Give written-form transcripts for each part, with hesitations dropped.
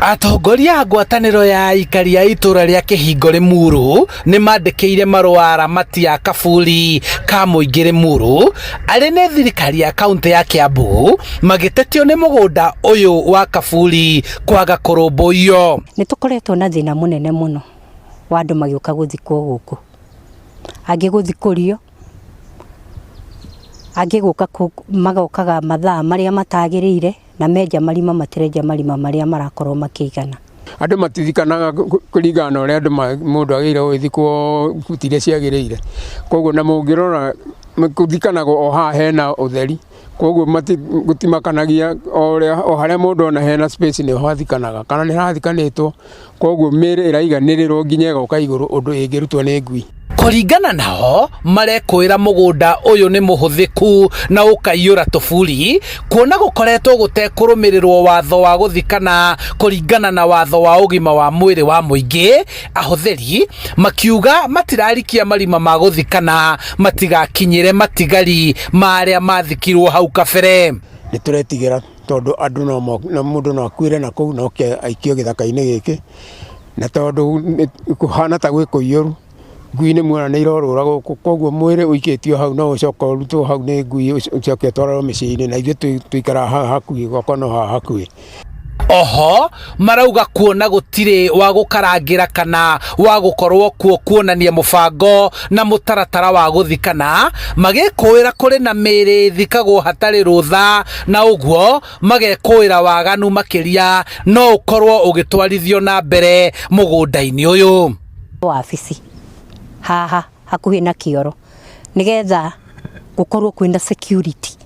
Atongoria a ngwatanĩro ya aikari a itura ria Kihingo Limuru nĩ mandĩkĩire marũa aramati a kaburi ka mũingĩ Limuru arĩ nĩ thirikari ya kaunti ya Kiambu magĩtetio nĩ mũgũnda ũyũ wa kaburi kwaga kũrũmbũiyo. Nĩ tũkoretwo na thĩna mũnene mũno wa andũ magĩũka gũthikwo gũkũ, angĩ gũthikũrio, angĩ gũka magokaga mathaa marĩa matagĩrĩire na menja marima matirenja marima marĩa marakorwo makĩigana. Andũ matithikanaga kũringana na ũrĩa mũndũ agĩrĩirwo gũthikwo kuti iria ciagĩrĩire. Koguo na mũngĩrora gũthikanaga o haha hena ũtheri, koguo gũtimakanagia o harĩa mũndũ ona hena space nĩ hathikanaga kana nĩ hathikanĩtwo, koguo mĩĩrĩ ĩraiganĩrĩrwo nginya ĩgoka igũrũ ũndũ ĩngĩrutwo nĩ ngui. Kũringana nao marekwĩra mũgũnda ũyũ nĩ mũhũthĩku na ũkaiyũra tũburi, kuona gũkoretwo gũtekũrũmĩrĩrwo watho wa gũthikana kũringana na watho wa ũgima wa mwĩrĩ wa mũingĩ. Ahũthĩri makiuga matirarikia marima ma gũthikana matigakinyĩre matigari ma arĩa mathikirwo hau kabere. Nĩ tũretigĩra tondũ andũ no mũndũ no akuĩre na kũu no aikio gĩthaka-inĩ gĩkĩ, na tondũ kũhana ta gwĩ kũiyũru, ngui nĩ muona nĩ irorũra gũkũ, koguo mwĩrĩ ũikĩtio hau no ũcoka ũrutwo hau nĩ ngui ũcoke ũtwarwo mĩciĩ-inĩ, na ithuĩ tũikaraga haha hakuhĩ gwakwa no haha hakuhĩ. Oho marauga kuona gũtirĩ wa gũkarangĩra kana wa gũkorwo kuo kuonania mũbango na mũtaratara wa gũthikana, magĩkũĩra kũrĩ na mĩĩrĩ thikagwo hatarĩ rũtha, na ũguo magekũĩra waganu makĩria no ũkorwo ũgĩtwarithio na mbere mũgũnda-inĩ ũyũ. Wabici haha hakuhĩ na kĩoro nĩgetha gũkorwo kwĩna security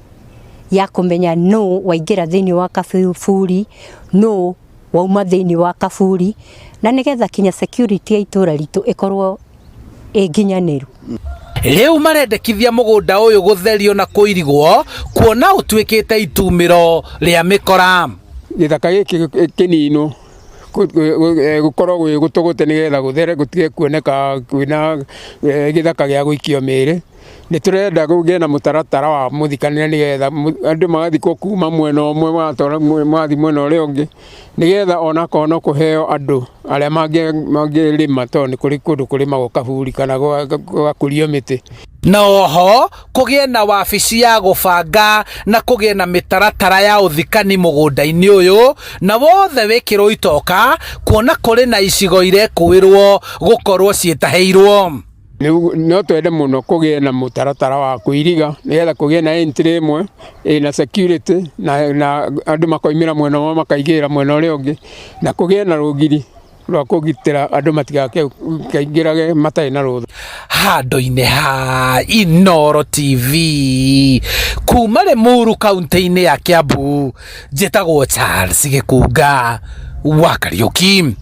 ya kũmenya no waingĩra thĩinĩ wa kaburi, no wauma thĩinĩ wa kaburi, na nĩgetha kinya security ya itũra ritũ ĩkorwo ĩnginyanĩru. Rĩu marendekithia mũgũnda ũyũ gũtherio na kũirigwo kuona ũtuĩkĩte itumĩro rĩa mĩkora. Gĩthaka gĩkĩ kĩninwo gũkorwo gwĩ gũtũgũte nĩgetha gũthere gũtige kuoneka kwĩna gĩthaka gĩa gũikio mĩĩrĩ. Nĩ tũrenda kũgĩe na mũtaratara wa mũthikanĩre nĩgetha andũ magathikwo kuma mwena ũmwe magathiĩ mwena ũrĩa ũngĩ, nĩgetha onakorwo no kũheo andũ arĩa mangĩrĩma, tondũ nĩ kũrĩ kũndũ kũrĩmagwo kaburi kana gũgakũrio mĩtĩ. Na oho kũgĩe na wabici ya gũbanga na kũgĩe na mĩtaratara ya ũthikani mũgũnda-inĩ ũyũ, na wothe wĩkĩrwo itoka kuona kũrĩ na icigo irekũĩrwo gũkorwo ciĩtahĩirwo. No twende mũno kũgĩe na mũtaratara wa kũiriga nĩgetha kũgĩe na entry ĩmwe na security na andũ makoimĩra mwena ũmwe makaingĩra mwena ũrĩa ũngĩ, na kũgĩe na rũgiri rwa kũgitĩra andũ matikaingĩrage matarĩ na rũtha. Handũ-inĩ ha Inooro TV kuma Limuru kaunti-inĩ ya Kiambu, njĩtagwo Charles Gĩkunga wa Kariũki.